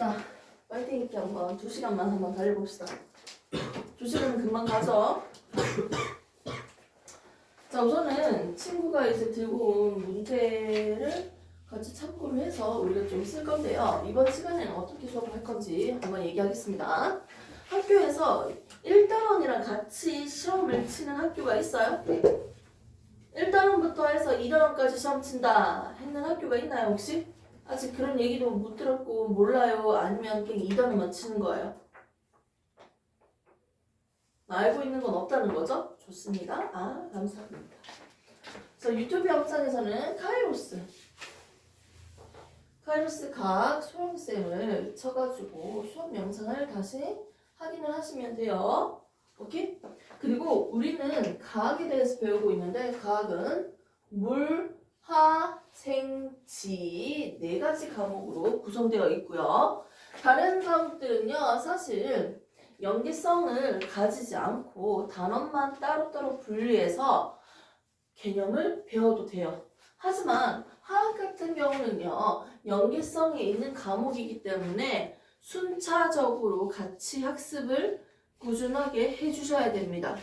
자, 파이팅 있게 한번 2시간만 한번 달려봅시다. 2시간은 금방 가죠? 자, 우선은 친구가 이제 들고 온 문제를 같이 참고를 해서 우리가 좀 쓸 건데요. 이번 시간에는 어떻게 수업을 할 건지 한번 얘기하겠습니다. 학교에서 1단원이랑 같이 시험을 치는 학교가 있어요? 1단원부터 해서 2단원까지 시험 친다 했는 학교가 있나요, 혹시? 아직 그런 얘기도 못 들었고 몰라요? 아니면 그냥 2단원만 치는 거예요? 알고 있는 건 없다는 거죠? 좋습니다. 아, 감사합니다. 그래서 유튜브 영상에서는 카이로스 각 소형쌤을 쳐가지고 수업 영상을 다시 확인을 하시면 돼요. 오케이? 그리고 우리는 과학에 대해서 배우고 있는데 과학은 물, 화, 생, 지 4가지 과목으로 구성되어 있고요. 다른 과목들은요, 사실 연계성을 가지지 않고 단원만 따로따로 분리해서 개념을 배워도 돼요. 하지만 화학 같은 경우는요, 연계성이 있는 과목이기 때문에 순차적으로 같이 학습을 꾸준하게 해주셔야 됩니다.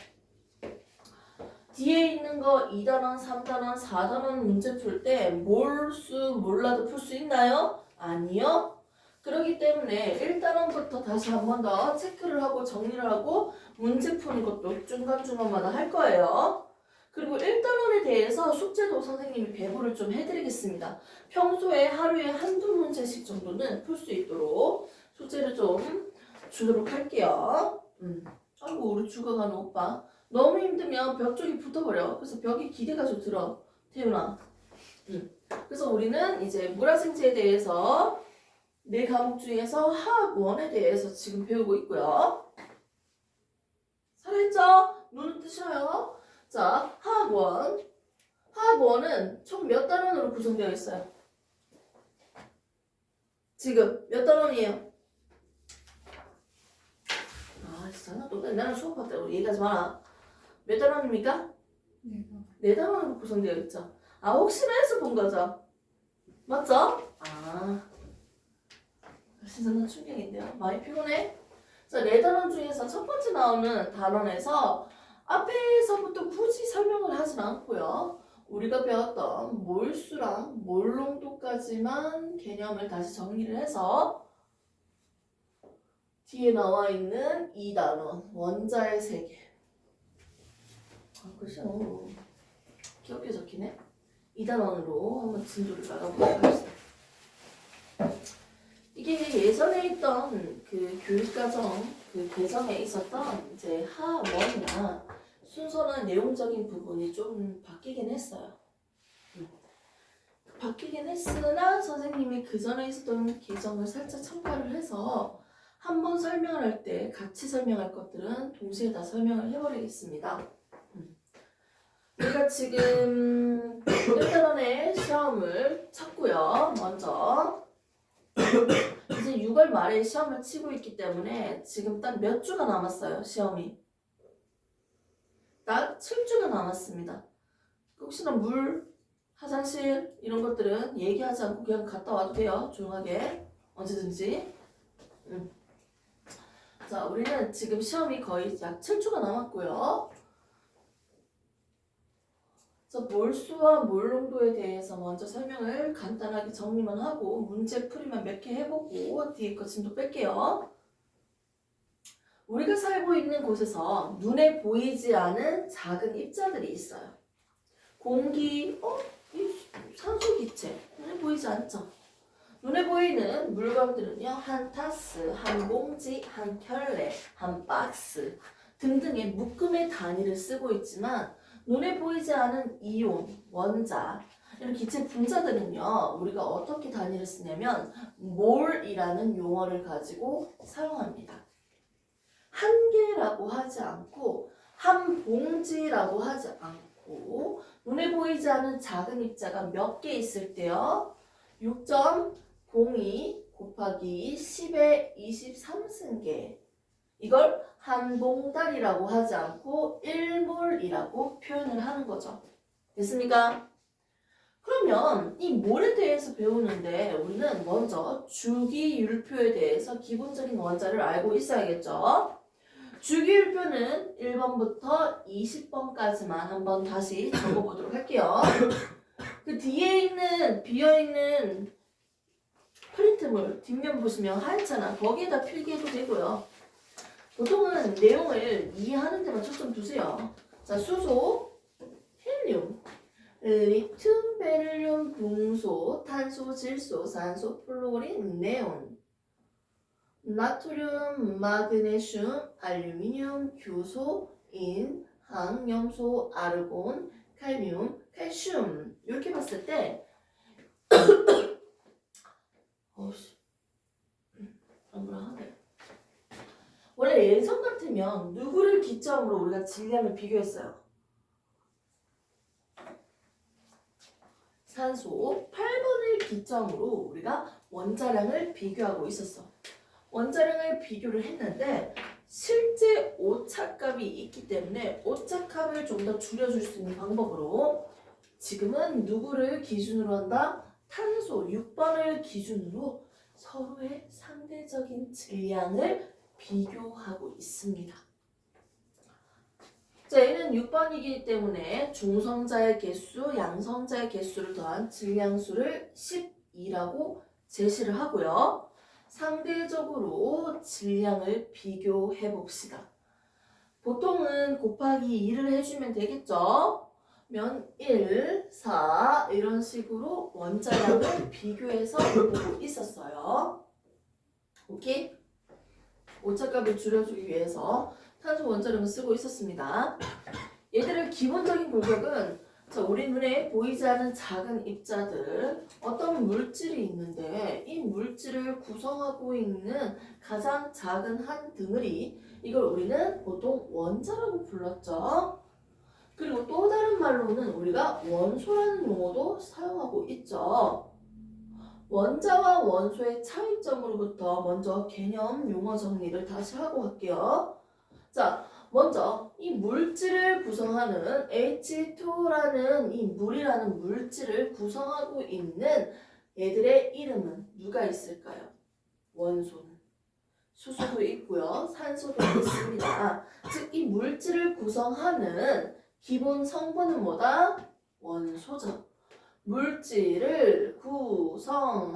뒤에 있는 거 2단원, 3단원, 4단원 문제 풀 때 몰라도 풀 수 있나요? 아니요. 그렇기 때문에 1단원부터 다시 한 번 더 체크를 하고 정리를 하고 문제 푸는 것도 중간중간마다 할 거예요. 그리고 1단원에 대해서 숙제도 선생님이 배부를 좀 해드리겠습니다. 평소에 하루에 한두 문제씩 정도는 풀 수 있도록 숙제를 좀 주도록 할게요. 아이고 우리 죽어가는 오빠 너무 힘들면 벽 쪽에 붙어버려. 그래서 벽에 기대가지고 들어 태윤아. 그래서 우리는 이제 물화생지에 대해서 4과목 중에서 화학 1에 대해서 지금 배우고 있고요. 살아있죠? 눈을 뜨셔요. 자, 화학 1. 화학 1은 총 몇 단원으로 구성되어 있어요? 지금 몇 단원이에요? 아 진짜 또 나랑 수업할 때 얘기하지 마라. 몇 단원입니까? 4단원으로 구성되어 있죠. 아 혹시나 해서 본 거죠? 맞죠? 아 진짜 나 충격인데요. 많이 피곤해? 자, 4단원 중에서 첫 번째 나오는 단원에서 앞에서부터 굳이 설명을 하진 않고요. 우리가 배웠던 몰수랑 몰농도까지만 개념을 다시 정리를 해서 뒤에 나와 있는 2단원 원자의 세계. 아, 글씨 너무 귀엽게 적히네. 2단원으로 한번 진도를 나가보도록 합시다. 이게 예전에 있던 그 교육과정 그 개정에 있었던 이제 하원이나 순서나 내용적인 부분이 좀 바뀌긴 했어요. 바뀌긴 했으나 선생님이 그 전에 있었던 개정을 살짝 첨가를 해서 한번 설명을 할 때 같이 설명할 것들은 동시에 다 설명을 해버리겠습니다. 우리가 지금 1단원의 시험을 쳤고요. 먼저 이제 6월 말에 시험을 치고 있기 때문에 지금 딱 몇 주가 남았어요, 시험이. 딱 7주가 남았습니다. 혹시나 물, 화장실 이런 것들은 얘기하지 않고 그냥 갔다 와도 돼요, 조용하게. 언제든지. 자, 우리는 지금 시험이 거의 약 7주가 남았고요. 그래서 몰수와 몰농도에 대해서 먼저 설명을 간단하게 정리만 하고 문제 풀이만 몇 개 해보고 뒤에 거 진도 뺄게요. 우리가 살고 있는 곳에서 눈에 보이지 않은 작은 입자들이 있어요. 공기, 이 산소기체, 눈에 보이지 않죠? 눈에 보이는 물건들은요, 한 타스, 한 봉지, 한 켤레, 한 박스 등등의 묶음의 단위를 쓰고 있지만 눈에 보이지 않은 이온, 원자, 이런 기체 분자들은요, 우리가 어떻게 단위를 쓰냐면 몰이라는 용어를 가지고 사용합니다. 한 개라고 하지 않고 한 봉지라고 하지 않고 눈에 보이지 않은 작은 입자가 몇 개 있을 때요? 6.02 곱하기 10의 23승계 이걸 한 봉다리라고 하지 않고 1몰이라고 표현을 하는 거죠. 됐습니까? 그러면 이 몰에 대해서 배우는데 우리는 먼저 주기율표에 대해서 기본적인 원자를 알고 있어야겠죠. 주기율표는 1번부터 20번까지만 한번 다시 적어보도록 할게요. 그 뒤에 있는 비어있는 프린트물 뒷면 보시면 하얗잖아. 거기에다 필기해도 되고요. 보통은 내용을 이해하는 데만 초점 두세요. 자, 수소, 헬륨, 리튬, 베릴륨, 붕소, 탄소, 질소, 산소, 플로린, 네온, 나트륨, 마그네슘, 알루미늄, 교소, 인, 항, 염소, 아르곤, 칼륨, 칼슘 이렇게 봤을 때 뭐라 하네. 원래 예전 같으면 누구를 기점으로 우리가 질량을 비교했어요? 산소 8번을 기점으로 우리가 원자량을 비교하고 있었어. 원자량을 비교를 했는데 실제 오차값이 있기 때문에 오차값을 좀 더 줄여줄 수 있는 방법으로 지금은 누구를 기준으로 한다? 탄소 6번을 기준으로 서로의 상대적인 질량을 비교하고 있습니다. 자, 얘는 6번이기 때문에 중성자의 개수, 양성자의 개수를 더한 질량수를 12라고 제시를 하고요. 상대적으로 질량을 비교해 봅시다. 보통은 곱하기 2를 해주면 되겠죠? 면 1, 4 이런 식으로 원자량을 비교해서 보고 있었어요. 오케이? 오차값을 줄여주기 위해서 탄소 원자량을 쓰고 있었습니다. 얘들의 기본적인 공격은 자, 우리 눈에 보이지 않는 작은 입자들 어떤 물질이 있는데 이 물질을 구성하고 있는 가장 작은 한 덩어리 이걸 우리는 보통 원자라고 불렀죠. 그리고 또 다른 말로는 우리가 원소라는 용어도 사용하고 있죠. 원자와 원소의 차이점으로부터 먼저 개념 용어 정리를 다시 하고 갈게요. 자, 먼저 이 물질을 구성하는 H2라는 이 물이라는 물질을 구성하고 있는 얘들의 이름은 누가 있을까요? 원소는 수소도 있고요. 산소도 있습니다. 즉, 이 물질을 구성하는 기본 성분은 뭐다? 원소죠. 물질을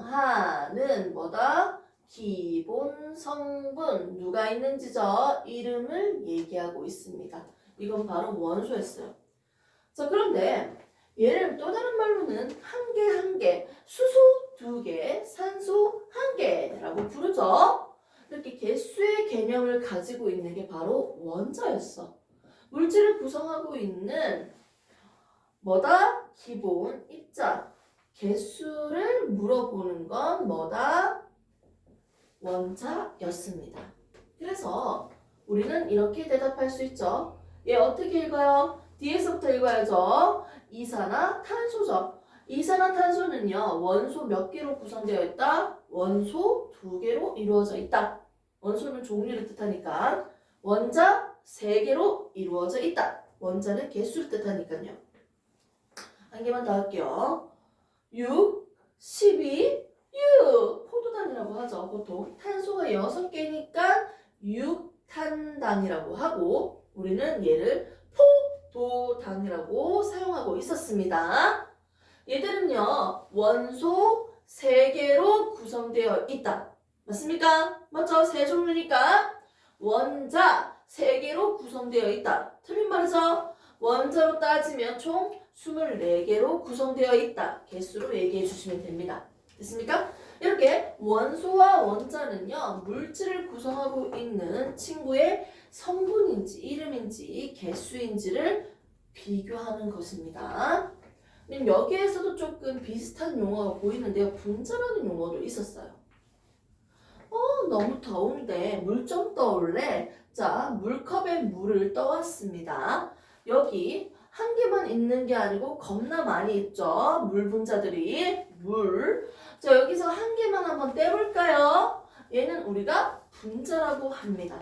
구성하는 뭐다? 기본 성분 누가 있는지죠? 이름을 얘기하고 있습니다. 이건 바로 원소였어요. 자, 그런데 얘를 또 다른 말로는 한 개 한 개, 수소 2개, 산소 1개라고 부르죠. 이렇게 개수의 개념을 가지고 있는 게 바로 원자였어. 물질을 구성하고 있는 뭐다? 기본 입자. 개수를 물어보는 건 뭐다? 원자였습니다. 그래서 우리는 이렇게 대답할 수 있죠. 얘 어떻게 읽어요? 뒤에서부터 읽어야죠. 이산화탄소죠. 이산화탄소는요. 원소 몇 개로 구성되어 있다? 원소 2개로 이루어져 있다. 원소는 종류를 뜻하니까 원자 3개로 이루어져 있다. 원자는 개수를 뜻하니까요. 한 개만 더 할게요. 6, 12, 6 포도당이라고 하죠. 보통 탄소가 6개니까 6탄당이라고 하고 우리는 얘를 포도당이라고 사용하고 있었습니다. 얘들은요 원소 3개로 구성되어 있다. 맞습니까? 맞죠? 세 종류니까 원자 3개로 구성되어 있다. 틀린 말이죠? 원자로 따지면 총 24개로 구성되어 있다. 개수로 얘기해 주시면 됩니다. 됐습니까? 이렇게 원소와 원자는요. 물질을 구성하고 있는 친구의 성분인지 이름인지 개수인지를 비교하는 것입니다. 여기에서도 조금 비슷한 용어가 보이는데요. 분자라는 용어도 있었어요. 너무 더운데 물 좀 떠올래? 자, 물컵에 물을 떠왔습니다. 여기 한 개만 있는 게 아니고 겁나 많이 있죠. 물 분자들이. 물. 자, 여기서 한 개만 한번 떼볼까요? 얘는 우리가 분자라고 합니다.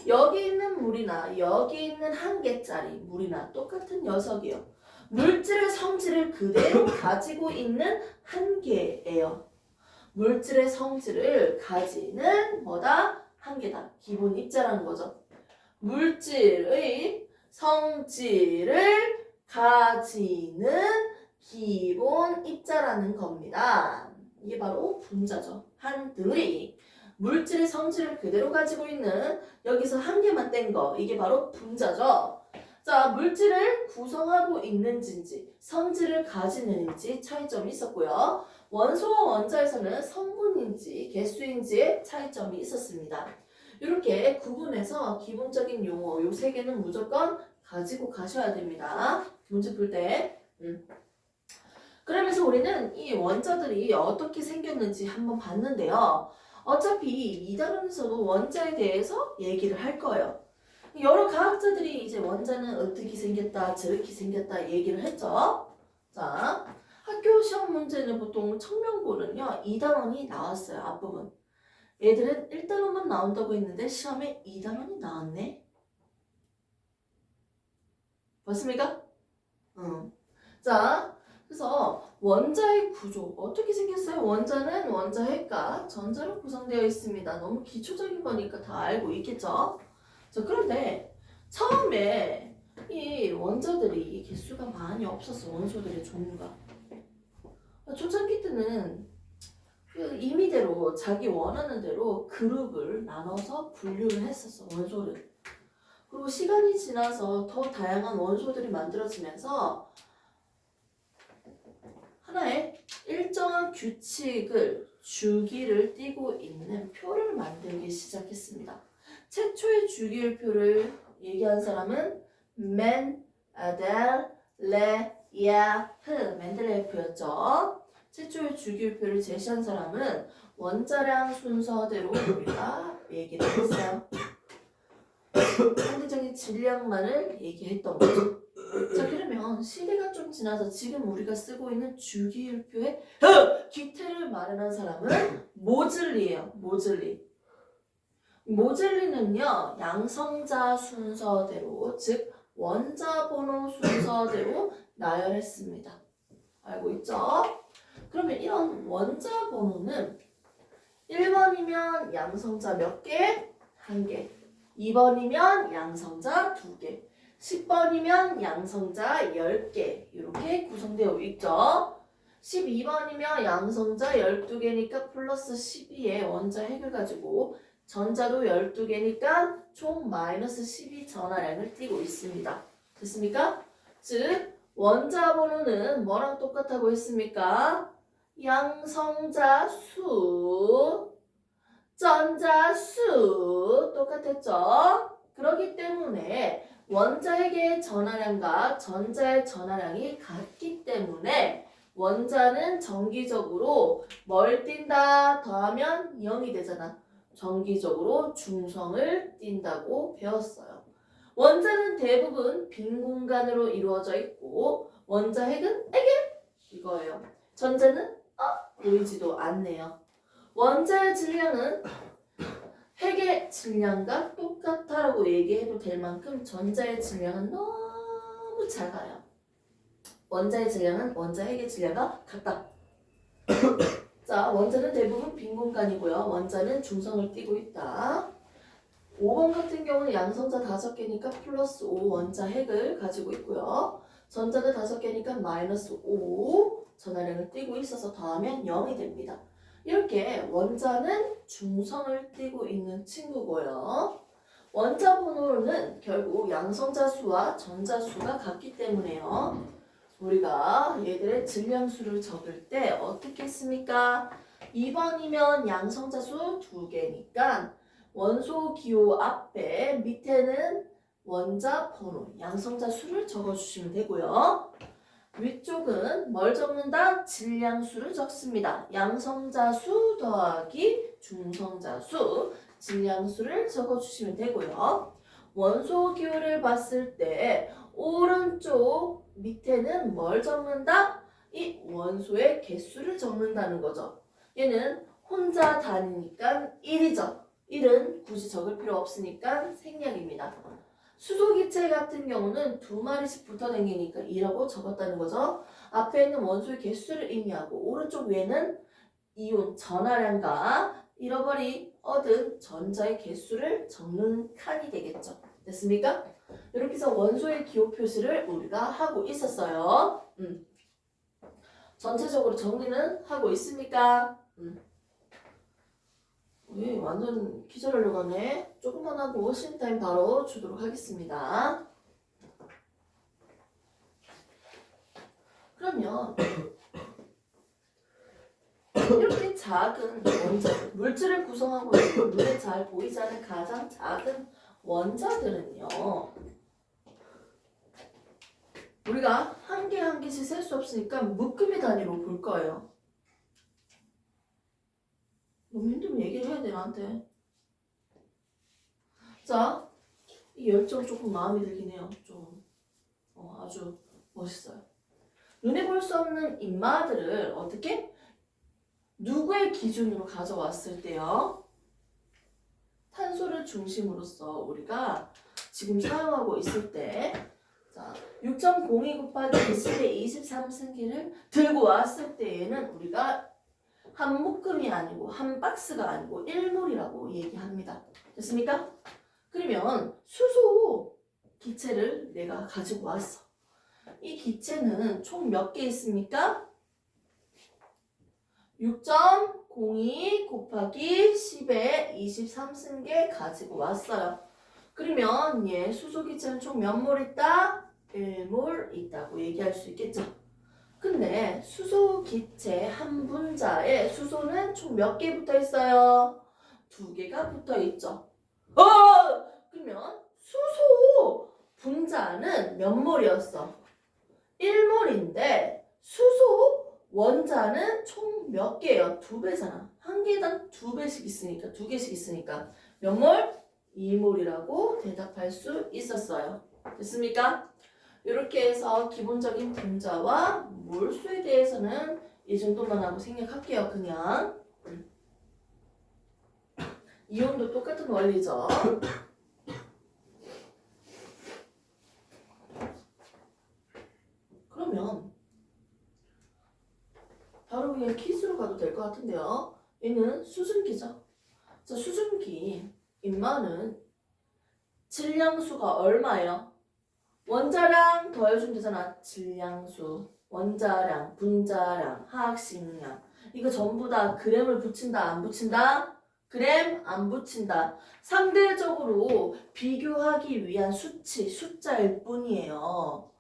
여기 있는 물이나 여기 있는 한 개짜리 물이나 똑같은 녀석이요. 물질의 성질을 그대로 가지고 있는 한계예요. 물질의 성질을 가지는 뭐다? 한계다. 기본 입자라는 거죠. 물질의 성질을 가지는 기본 입자라는 겁니다. 이게 바로 분자죠. 한들이 물질의 성질을 그대로 가지고 있는 여기서 한 개만 뗀 거 이게 바로 분자죠. 자, 물질을 구성하고 있는지 성질을 가지는지 차이점이 있었고요. 원소와 원자에서는 성분인지 개수인지의 차이점이 있었습니다. 이렇게 구분해서 기본적인 용어 요 세 개는 무조건 가지고 가셔야 됩니다. 문제 풀 때. 그러면서 우리는 이 원자들이 어떻게 생겼는지 한번 봤는데요. 어차피 2단원에서도 원자에 대해서 얘기를 할 거예요. 여러 과학자들이 이제 원자는 어떻게 생겼다, 저렇게 생겼다 얘기를 했죠. 자, 학교 시험 문제는 보통 청명고는요 2단원이 나왔어요. 앞부분. 얘들은 1단원만 나온다고 했는데 시험에 2단원이 나왔네. 맞습니까? 자, 그래서 원자의 구조 어떻게 생겼어요? 원자는 원자핵과 전자로 구성되어 있습니다. 너무 기초적인 거니까 다 알고 있겠죠? 자, 그런데 처음에 이 원자들이 개수가 많이 없었어. 원소들의 종류가. 초창기 때는 그 임의대로 자기 원하는 대로 그룹을 나눠서 분류를 했었어. 원소를. 그리고 시간이 지나서 더 다양한 원소들이 만들어지면서 하나의 일정한 규칙을 주기를 띠고 있는 표를 만들기 시작했습니다. 최초의 주기율표를 얘기한 사람은 멘델레예프였죠. 최초의 주기율표를 제시한 사람은 원자량 순서대로 우리가 얘기를 했어요. 상대적인 질량만을 얘기했던 거죠. 자, 그러면 시대가 좀 지나서 지금 우리가 쓰고 있는 주기율표의 기태를 마련한 사람은 모즐리예요. 모즐리는요 양성자 순서대로 즉 원자 번호 순서대로 나열했습니다. 알고 있죠? 그러면 이런 원자 번호는 1번이면 양성자 몇 개? 1개. 2번이면 양성자 2개. 10번이면 양성자 10개. 이렇게 구성되어 있죠. 12번이면 양성자 12개니까 플러스 12의 원자 핵을 가지고 전자도 12개니까 총 마이너스 12 전하량을 띠고 있습니다. 됐습니까? 즉 원자 번호는 뭐랑 똑같다고 했습니까? 양성자 수, 전자 수 똑같았죠? 그렇기 때문에 원자핵의 전하량과 전자의 전하량이 같기 때문에 원자는 정기적으로 뭘 띈다 더하면 0이 되잖아. 정기적으로 중성을 띈다고 배웠어요. 원자는 대부분 빈 공간으로 이루어져 있고 원자핵은 이거예요. 전자는 보이지도 않네요. 원자의 질량은 핵의 질량과 똑같다라고 얘기해도 될 만큼 전자의 질량은 너무 작아요. 원자의 질량은 원자핵의 질량과 같다. 자, 원자는 대부분 빈 공간이고요. 원자는 중성을 띠고 있다. 5번 같은 경우는 양성자 5개니까 플러스 5 원자 핵을 가지고 있고요. 전자는 5개니까 마이너스 5 전하량을 띠고 있어서 더하면 0이 됩니다. 이렇게 원자는 중성을 띠고 있는 친구고요. 원자 번호는 결국 양성자 수와 전자 수가 같기 때문에요. 우리가 얘들의 질량수를 적을 때 어떻게 했습니까? 2번이면 양성자 수 2개니까 원소 기호 앞에 밑에는 원자 번호, 양성자 수를 적어주시면 되고요. 위쪽은 뭘 적는다? 질량수를 적습니다. 양성자 수 더하기 중성자 수, 질량수를 적어주시면 되고요. 원소 기호를 봤을 때 오른쪽 밑에는 뭘 적는다? 이 원소의 개수를 적는다는 거죠. 얘는 혼자 단위니까 1이죠. 1은 굳이 적을 필요 없으니까 생략입니다. 수소기체 같은 경우는 2마리씩 붙어 다니니까 2라고 적었다는 거죠. 앞에 있는 원소의 개수를 의미하고 오른쪽 위에는 이온 전하량과 잃어버린 얻은 전자의 개수를 적는 칸이 되겠죠. 됐습니까? 이렇게 해서 원소의 기호 표시를 우리가 하고 있었어요. 전체적으로 정리는 하고 있습니까? 우리 완전 기절하려고 하네. 조금만 하고 쉼타임 바로 주도록 하겠습니다. 그러면 이렇게 작은 원자들, 물질을 구성하고 있고 눈에 잘 보이지 않는 가장 작은 원자들은요, 우리가 한 개 한 개씩 셀 수 없으니까 묶음의 단위로 볼 거예요. 너무 힘들면 얘기를 해야 돼, 나한테. 자, 이 열정 조금 마음에 들긴 해요. 좀 아주 멋있어요. 눈에 볼 수 없는 인마들을 어떻게? 누구의 기준으로 가져왔을 때요? 탄소를 중심으로써 우리가 지금 사용하고 있을 때, 자, 6.02 곱하기 10의 23승기를 들고 왔을 때에는 우리가 한 묶음이 아니고 한 박스가 아니고 1몰이라고 얘기합니다. 됐습니까? 그러면 수소 기체를 내가 가지고 왔어. 이 기체는 총 몇 개 있습니까? 6.02 곱하기 10의 23승계 가지고 왔어요. 그러면 수소 기체는 총 몇 몰 있다? 1몰 있다고 얘기할 수 있겠죠. 근데 수소 기체 한 분자에 수소는 총 몇 개 붙어 있어요? 2개가 붙어 있죠. 그러면 수소 분자는 몇 몰이었어? 1몰인데 수소 원자는 총 몇 개예요? 2배잖아. 한 개당 2배씩 있으니까 2개씩 있으니까 몇 몰? 2몰이라고 대답할 수 있었어요. 됐습니까? 이렇게 해서 기본적인 분자와 몰수에 대해서는 이 정도만 하고 생략할게요. 그냥 이온도 똑같은 원리죠. 그러면 바로 그냥 퀴즈로 가도 될 것 같은데요. 얘는 수증기죠. 자, 수증기 인마는 질량수가 얼마예요? 원자량 더해주면 되잖아. 질량수, 원자량, 분자량, 화학식량. 이거 전부 다 그램을 붙인다, 안 붙인다? 그램 안 붙인다. 상대적으로 비교하기 위한 수치, 숫자일 뿐이에요.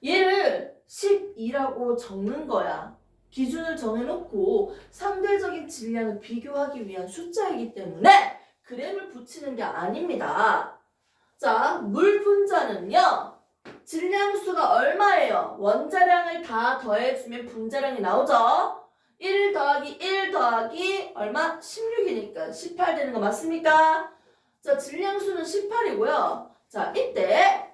얘를 12라고 적는 거야. 기준을 정해놓고 상대적인 질량을 비교하기 위한 숫자이기 때문에 그램을 붙이는 게 아닙니다. 자, 물 분자는요. 질량수가 얼마예요? 원자량을 다 더해주면 분자량이 나오죠? 1 더하기 1 더하기 얼마? 16이니까 18 되는 거 맞습니까? 자, 질량수는 18이고요. 자, 이때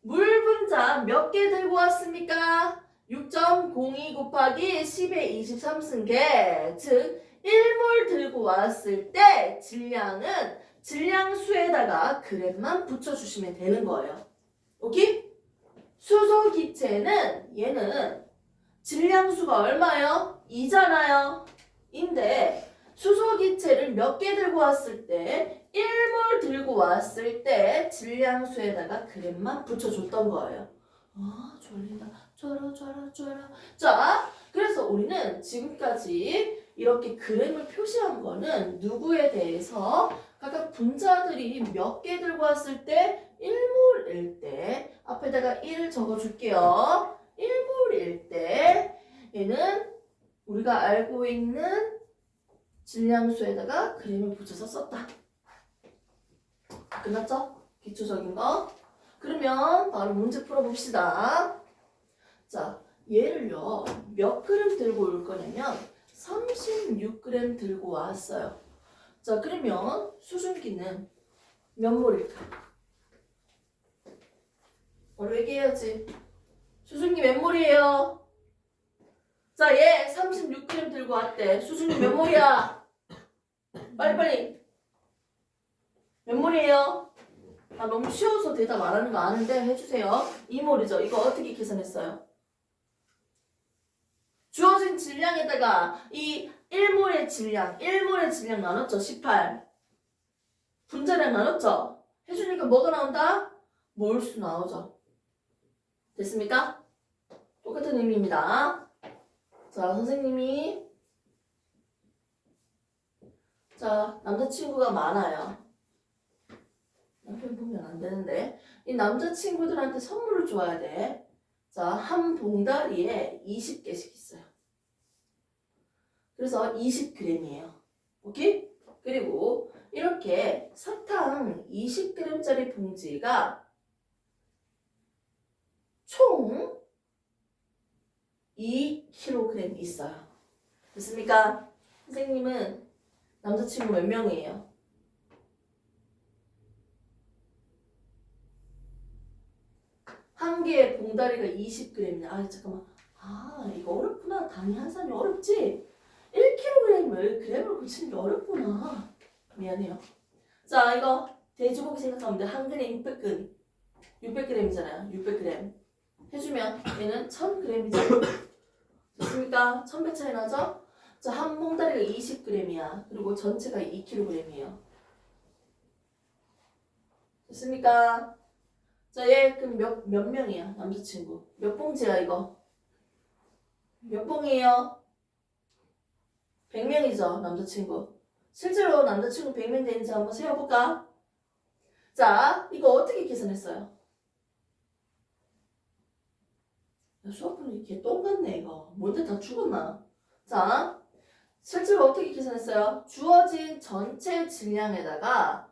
물 분자 몇 개 들고 왔습니까? 6.02 곱하기 10의 23승계, 즉 1몰 들고 왔을 때 질량은 질량수에다가 그램만 붙여주시면 되는 거예요. 오케이? 수소 기체는 얘는 질량수가 얼마예요? 2잖아요. 인데 수소 기체를 몇 개 들고 왔을 때 1몰 들고 왔을 때 질량수에다가 그램만 붙여줬던 거예요. 졸린다. 쫄아. 자, 그래서 우리는 지금까지 이렇게 그램을 표시한 거는 누구에 대해서 각각 분자들이 몇 개 들고 왔을 때 1몰일 때 앞에다가 1을 적어줄게요. 1몰일 때 얘는 우리가 알고 있는 질량수에다가 그램을 붙여서 썼다. 끝났죠? 기초적인 거. 그러면 바로 문제 풀어봅시다. 자, 얘를요 몇 그램 들고 올 거냐면 36g 들고 왔어요. 자, 그러면 수증기는 몇 몰일까? 바로 얘기해야지. 수증기 몇 몰이에요? 자, 얘 36g 들고 왔대. 수증기 몇 몰이야? 빨리빨리. 몇 몰이에요? 아, 너무 쉬워서 대답 안 하는 거 아는데 해주세요. 2몰이죠. 이거 어떻게 계산했어요? 주어진 질량에다가 이 1몰의 질량 나눴죠? 18. 분자량 나눴죠? 해주니까 뭐가 나온다? 몰수 나오죠. 됐습니까? 똑같은 의미입니다. 자, 선생님이 자, 남자친구가 많아요. 남편 보면 안 되는데 이 남자친구들한테 선물을 줘야 돼. 자, 한 봉다리에 20개씩 있어요. 그래서 20g이에요. 오케이? 그리고 이렇게 사탕 20g짜리 봉지가 총 2kg 있어요. 됐습니까? 선생님은 남자친구 몇 명이에요? 한 개의 봉다리가 20g이냐? 아, 잠깐만. 아, 이거 어렵구나. 단위 한산이 어렵지? 1kg을 g으로 고치는 게 어렵구나. 미안해요. 자, 이거 돼지고기 생각하면 돼. 한 근에 600g. 600g이잖아요. 600g. 해주면 얘는 1000g이죠. 됐습니까? 1000배 차이 나죠? 자, 한 봉다리가 20g이야. 그리고 전체가 2kg이에요. 됐습니까? 자, 얘 그럼 몇 명이야? 남자친구. 몇 봉지야, 이거? 몇 봉이에요? 100명이죠, 남자친구. 실제로 남자친구 100명 되는지 한번 세어볼까? 자, 이거 어떻게 계산했어요? 수학분이 이렇게 똥 같네, 이거. 뭔데 다 죽었나? 자, 실제로 어떻게 계산했어요? 주어진 전체 질량에다가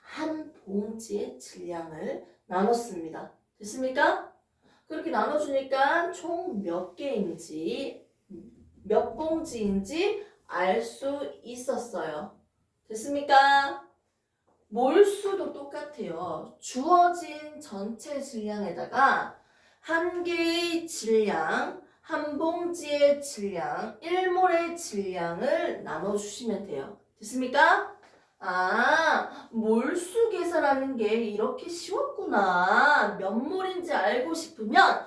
한 봉지의 질량을 나눴습니다. 됐습니까? 그렇게 나눠주니까 총 몇 개인지, 몇 봉지인지 알 수 있었어요. 됐습니까? 몰수도 똑같아요. 주어진 전체 질량에다가 한 개의 질량, 한 봉지의 질량, 1몰의 질량을 나눠주시면 돼요. 됐습니까? 아, 몰수 계산하는 게 이렇게 쉬웠구나. 몇 몰인지 알고 싶으면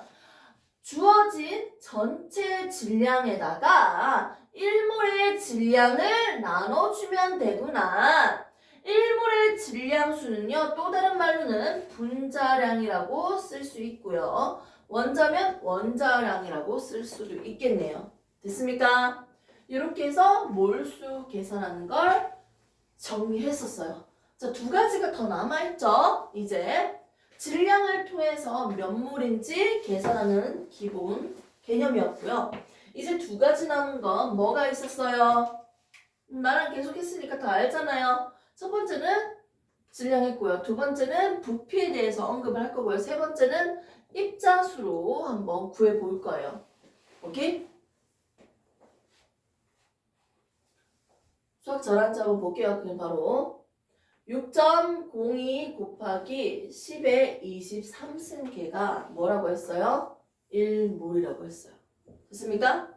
주어진 전체 질량에다가 1몰의 질량을 나눠주면 되구나. 1몰의 질량수는요, 또 다른 말로는 분자량이라고 쓸 수 있고요. 원자면 원자량이라고 쓸 수도 있겠네요. 됐습니까? 이렇게 해서 몰수 계산하는 걸 정리했었어요. 자, 두 가지가 더 남아있죠? 이제 질량을 통해서 몇 몰인지 계산하는 기본 개념이었고요. 이제 두 가지 남은 건 뭐가 있었어요? 나랑 계속 했으니까 다 알잖아요. 첫 번째는 질량했고요. 두 번째는 부피에 대해서 언급을 할 거고요. 세 번째는 입자수로 한번 구해 볼 거예요. 오케이? 수학 절한자 한번 볼게요. 그냥 바로 6.02 곱하기 10의 23승계가 뭐라고 했어요? 1몰이라고 했어요. 됐습니까?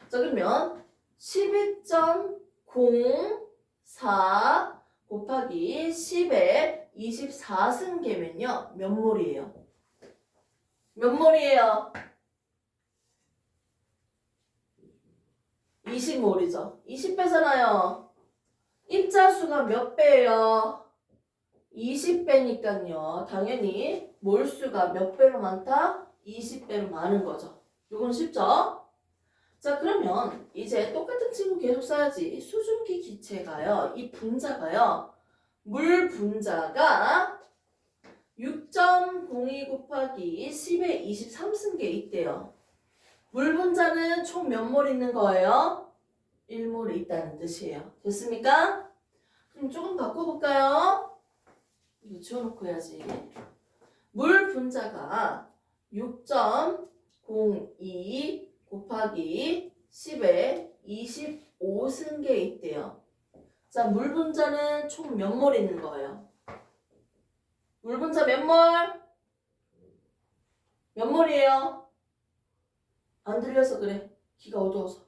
자, 그러면 12.04 곱하기 10의 24승계면요. 몇 몰이에요? 몇 몰이에요? 20몰이죠. 20배잖아요. 입자수가 몇 배예요? 20배니까요. 당연히 몰수가 몇 배로 많다? 20배로 많은 거죠. 이건 쉽죠? 자, 그러면 이제 똑같은 친구 계속 써야지. 수증기 기체가요. 이 분자가요. 물 분자가 6.02 곱하기 10의 23승계 있대요. 물 분자는 총 몇 몰 있는 거예요? 1몰 있다는 뜻이에요. 됐습니까? 그럼 조금 바꿔볼까요? 이거 지워놓고 해야지. 물 분자가 6.02 곱하기 10의 25승계 있대요. 자, 물 분자는 총 몇 몰 있는 거예요? 물 분자 몇 몰? 몇 몰이에요? 안 들려서 그래. 귀가 어두워서.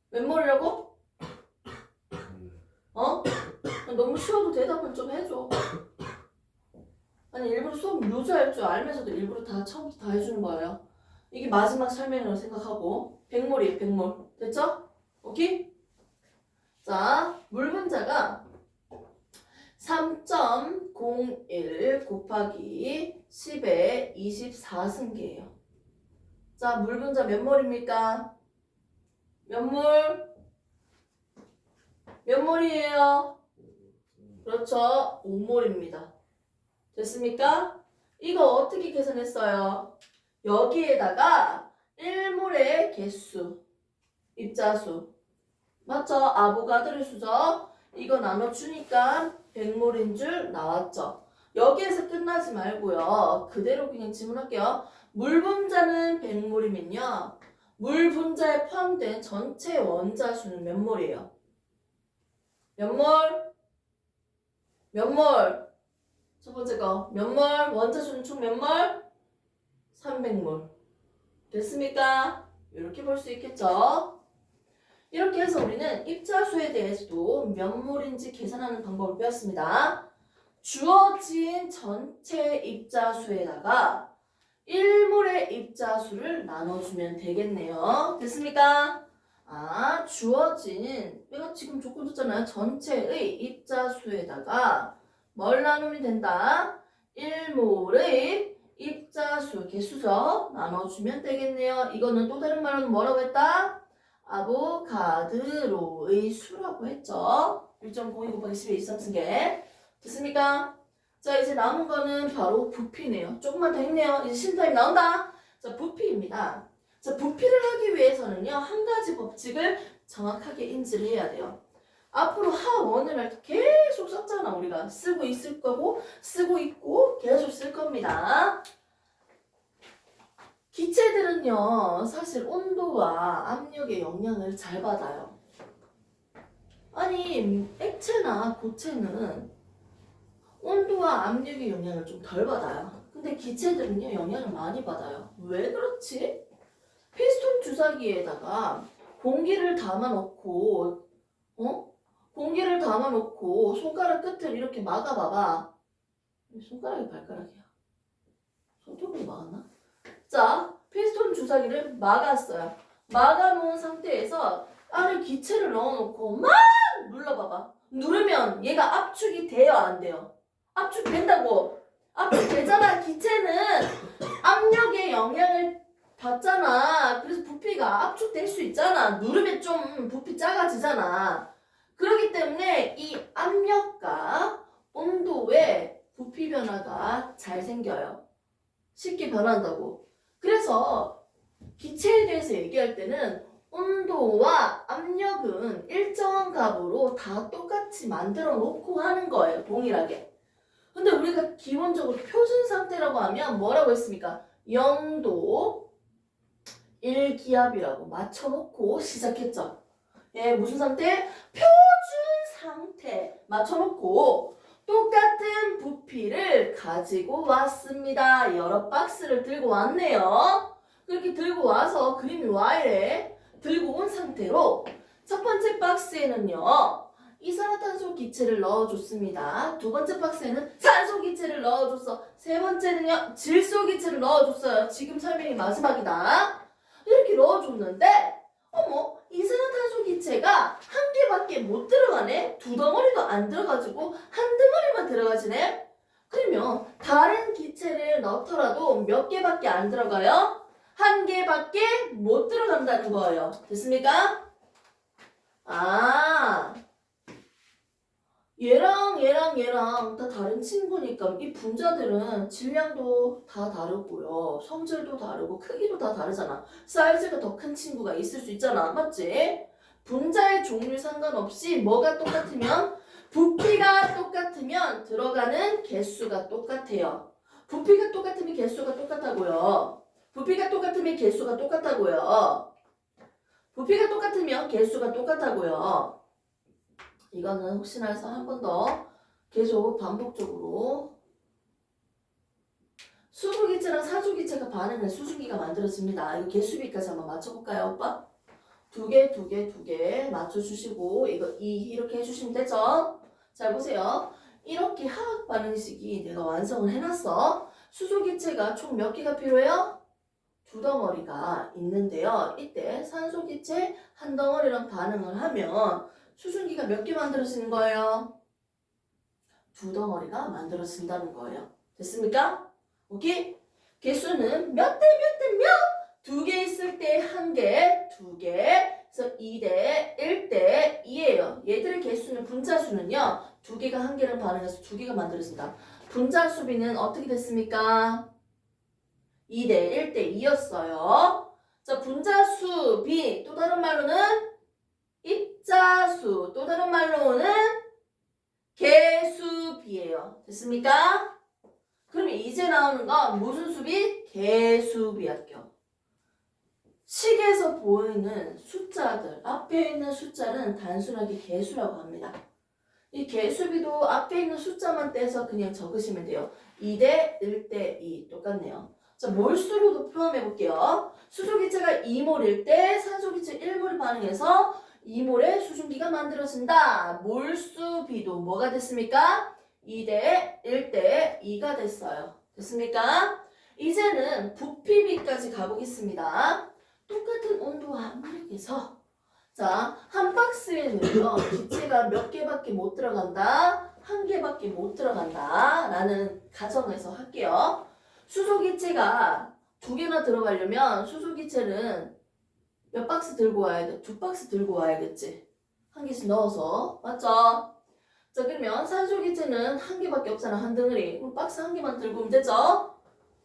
몇 몰이라고? 어? 너무 쉬워도 대답은 좀 해줘. 아니 일부러 수업 루즈할 줄 알면서도 일부러 다 처음부터 다 해주는 거예요. 이게 마지막 설명이라고 생각하고 백몰이에요. 백몰. 됐죠? 오케이? 자, 물 분자가 3.01 곱하기 10의 24승계예요. 자, 물 분자 몇 몰입니까? 몇 몰? 몇 몰이에요? 그렇죠. 5몰입니다. 됐습니까? 이거 어떻게 계산했어요? 여기에다가 1몰의 개수, 입자수. 맞죠? 아보가드로 수죠? 이거 나눠주니까 100몰인 줄 나왔죠? 여기에서 끝나지 말고요. 그대로 그냥 질문할게요. 물 분자는 100몰이면요. 물 분자에 포함된 전체 원자수는 몇 몰이에요? 몇 몰? 몇 몰? 첫 번째 거. 몇 몰? 원자수는 총 몇 몰? 300몰. 됐습니까? 이렇게 볼 수 있겠죠? 이렇게 해서 우리는 입자수에 대해서도 몇 몰인지 계산하는 방법을 배웠습니다. 주어진 전체 입자수에다가 1몰의 입자수를 나눠주면 되겠네요. 됐습니까? 아, 주어진 내가 지금 조건 줬잖아요. 전체의 입자수에다가 뭘 나누면 된다? 1몰의 입자수, 개수죠. 나눠주면 되겠네요. 이거는 또 다른 말로는 뭐라고 했다? 아보가드로의 수라고 했죠. 1.02 곱하기 10의 23승계. 됐습니까? 자, 이제 남은 거는 바로 부피네요. 조금만 더 했네요. 이제 신타임 나온다. 자, 부피입니다. 자, 부피를 하기 위해서는요, 한 가지 법칙을 정확하게 인지를 해야 돼요. 앞으로 하원을 할 때 계속 썼잖아. 우리가 쓰고 있을 거고 쓰고 있고 계속 쓸 겁니다. 기체들은요, 사실 온도와 압력의 영향을 잘 받아요. 아니, 액체나 고체는 온도와 압력의 영향을 좀 덜 받아요. 근데 기체들은요, 영향을 많이 받아요. 왜 그렇지? 피스톤 주사기에다가 공기를 담아놓고, 공기를 담아놓고 손가락 끝을 이렇게 막아봐봐. 손가락이 발가락이야. 손톱으로 막았나? 자, 피스톤 주사기를 막았어요. 막아놓은 상태에서 안에 기체를 넣어놓고 막 눌러봐봐. 누르면 얘가 압축이 돼요, 안 돼요? 압축된다고. 압축되잖아. 기체는 압력의 영향을 받잖아. 그래서 부피가 압축될 수 있잖아. 누르면 좀 부피 작아지잖아. 그렇기 때문에 이 압력과 온도의 부피 변화가 잘 생겨요. 쉽게 변한다고. 그래서 기체에 대해서 얘기할 때는 온도와 압력은 일정한 값으로 다 똑같이 만들어 놓고 하는 거예요. 동일하게. 근데 우리가 기본적으로 표준 상태라고 하면 뭐라고 했습니까? 0도 1기압이라고 맞춰놓고 시작했죠. 예, 무슨 상태? 표준 상태 맞춰놓고 똑같은 부피를 가지고 왔습니다. 여러 박스를 들고 왔네요. 그렇게 들고 와서 그림이 와 이래 들고 온 상태로 첫 번째 박스에는요. 이산화탄소 기체를 넣어줬습니다. 두 번째 박스에는 산소 기체를 넣어줬어. 세 번째는요. 질소 기체를 넣어줬어요. 지금 설명이 마지막이다. 이렇게 넣어줬는데 어머 이산화탄소 기체가 한 개밖에 못 들어가네. 두 덩어리도 안 들어가지고 한 덩어리만 들어가지네. 그러면 다른 기체를 넣더라도 몇 개밖에 안 들어가요? 한 개밖에 못 들어간다는 거예요. 됐습니까? 아, 얘랑 다 다른 친구니까 이 분자들은 질량도 다 다르고요. 성질도 다르고 크기도 다 다르잖아. 사이즈가 더 큰 친구가 있을 수 있잖아. 맞지? 분자의 종류 상관없이 뭐가 똑같으면 부피가 똑같으면 들어가는 개수가 똑같아요. 부피가 똑같으면 개수가 똑같다고요. 부피가 똑같으면 개수가 똑같다고요. 부피가 똑같으면 개수가 똑같다고요. 이거는 혹시나 해서 한 번 더 계속 반복적으로 수소기체랑 산소기체가 반응해 수증기가 만들어집니다. 이거 개수비까지 한번 맞춰볼까요, 오빠? 두 개 맞춰주시고 이거 2 이렇게 해주시면 되죠? 자, 보세요. 이렇게 화학 반응식이 내가 완성을 해놨어. 수소기체가 총 몇 개가 필요해요? 두 덩어리가 있는데요. 이때 산소기체 한 덩어리랑 반응을 하면 수증기가 몇 개 만들어지는 거예요? 두 덩어리가 만들어진다는 거예요. 됐습니까? 오케이? 개수는 몇 대 몇 대 몇? 두 개 있을 때 한 개, 두 개. 그래서 2대 1대 2예요. 얘들의 개수는 분자수는요. 두 개가 한 개랑 반응해서 두 개가 만들어진다. 분자수비는 어떻게 됐습니까? 2대 1대 2였어요. 자, 분자수비 또 다른 말로는 입자수 또 다른 말로는 개수비예요. 됐습니까? 그러면 이제 나오는 건 무슨 수비? 개수비 할게요. 식에서 보이는 숫자들, 앞에 있는 숫자는 단순하게 개수라고 합니다. 이 개수비도 앞에 있는 숫자만 떼서 그냥 적으시면 돼요. 2대 1대 2 똑같네요. 자, 몰수로도 표현해 볼게요. 수소기체가 2몰일 때 산소기체 1몰이 반응해서 2몰의 수증기가 만들어진다. 몰수비도 뭐가 됐습니까? 2대 1대 2가 됐어요. 됐습니까? 이제는 부피비까지 가보겠습니다. 똑같은 온도 압력에서 자, 한 박스에는요 기체가 몇 개밖에 못 들어간다, 한 개밖에 못 들어간다 라는 가정에서 할게요. 수소기체가 두 개나 들어가려면 수소기체는 몇 박스 들고 와야 돼? 두 박스 들고 와야겠지. 한 개씩 넣어서. 맞죠? 자, 그러면 산소기체는 한 개밖에 없잖아. 한 덩어리. 그럼 박스 한 개만 들고 오면 되죠?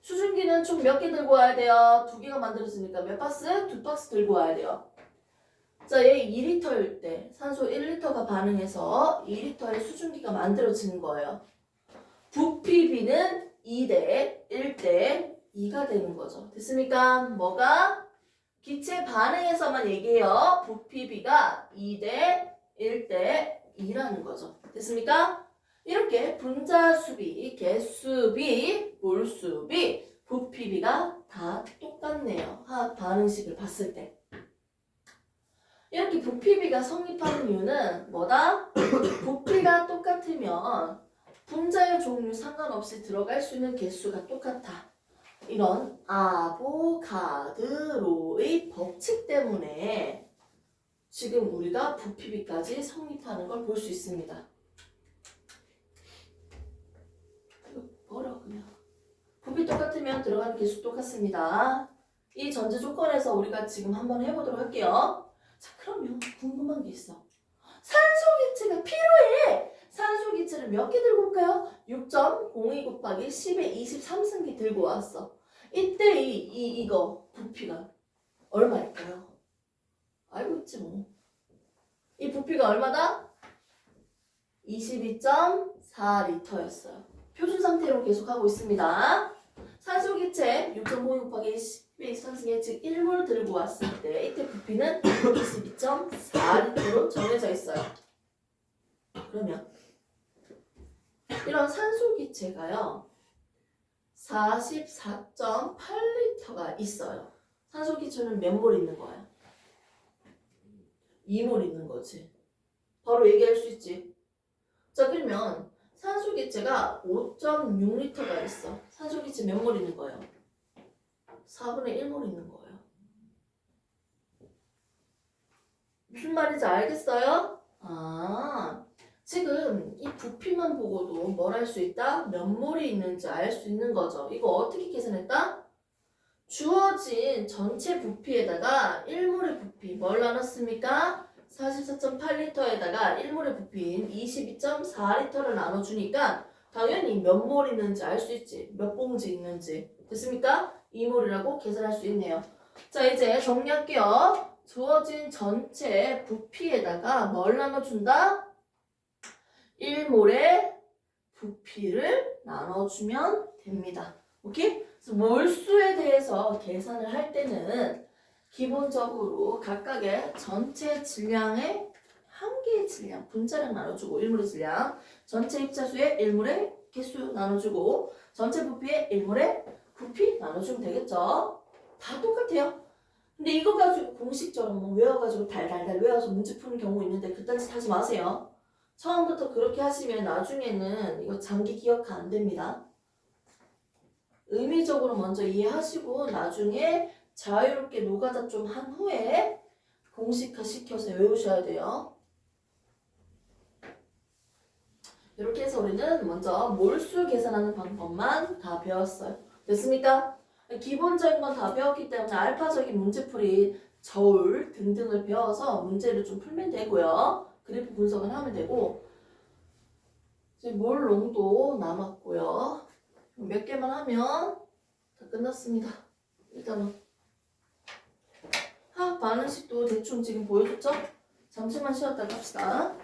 수증기는 총 몇 개 들고 와야 돼요? 두 개가 만들어지니까 몇 박스? 두 박스 들고 와야 돼요. 자, 얘 2리터일 때 산소 1리터가 반응해서 2리터의 수증기가 만들어지는 거예요. 부피비는 2대 1대 2가 되는 거죠. 됐습니까? 뭐가? 기체 반응에서만 얘기해요. 부피비가 2대 1대 2라는 거죠. 됐습니까? 이렇게 분자수비, 개수비, 몰수비, 부피비가 다 똑같네요. 화학 반응식을 봤을 때. 이렇게 부피비가 성립하는 이유는 뭐다? 부피가 똑같으면 분자의 종류 상관없이 들어갈 수 있는 개수가 똑같아. 이런 아보가드로의 법칙 때문에 지금 우리가 부피비까지 성립하는 걸 볼 수 있습니다. 이거 버려 그냥. 부피 똑같으면 들어가는 개수 똑같습니다. 이 전제 조건에서 우리가 지금 한번 해보도록 할게요. 자, 그러면 궁금한 게 있어. 산소기체가 필요해. 산소기체를 몇 개 들고 올까요? 6.02 곱하기 10의 23승기 들고 왔어. 이때 이거 부피가 얼마일까요? 알고 있지 뭐. 이 부피가 얼마다? 22.4리터였어요. 표준 상태로 계속 하고 있습니다. 산소기체 6.02 곱하기 10의 23승기 즉 1몰 들고 왔을 때 이때 부피는 22.4리터로 정해져 있어요. 그러면 이런 산소기체가요 44.8리터가 있어요. 산소기체는 몇 몰 있는 거야? 2몰 있는 거지. 바로 얘기할 수 있지. 자, 그러면 산소기체가 5.6리터가 있어. 산소기체 몇 몰 있는 거예요? 4분의 1몰 있는 거예요. 무슨 말인지 알겠어요? 지금 이 부피만 보고도 뭘 할 수 있다? 몇 몰이 있는지 알 수 있는 거죠. 이거 어떻게 계산했다? 주어진 전체 부피에다가 1몰의 부피 뭘 나눴습니까? 44.8리터에다가 1몰의 부피인 22.4리터를 나눠주니까 당연히 몇 몰 있는지 알 수 있지. 몇 봉지 있는지. 됐습니까? 2몰이라고 계산할 수 있네요. 자, 이제 정리할게요. 주어진 전체 부피에다가 뭘 나눠준다? 1몰의 부피를 나눠주면 됩니다. 오케이? 그래서 몰수에 대해서 계산을 할 때는 기본적으로 각각의 전체 질량의 한 개의 질량, 분자량 나눠주고 1몰의 질량, 전체 입자수의 1몰의 개수 나눠주고 전체 부피의 1몰의 부피 나눠주면 되겠죠? 다 똑같아요. 근데 이거 가지고 공식처럼 뭐 외워가지고 달달달 외워서 문제 푸는 경우 있는데 그딴 짓 하지 마세요. 처음부터 그렇게 하시면 나중에는 이거 장기 기억화 안 됩니다. 의미적으로 먼저 이해하시고 나중에 자유롭게 노가다 좀 한 후에 공식화 시켜서 외우셔야 돼요. 이렇게 해서 우리는 먼저 몰수 계산하는 방법만 다 배웠어요. 됐습니까? 기본적인 건 다 배웠기 때문에 알파적인 문제풀이, 저울 등등을 배워서 문제를 좀 풀면 되고요. 그래프 분석을 하면 되고 이제 몰롱도 남았고요. 몇 개만 하면 다 끝났습니다. 일단은 화학 반응식도 대충 지금 보여줬죠? 잠시만 쉬었다가 합시다.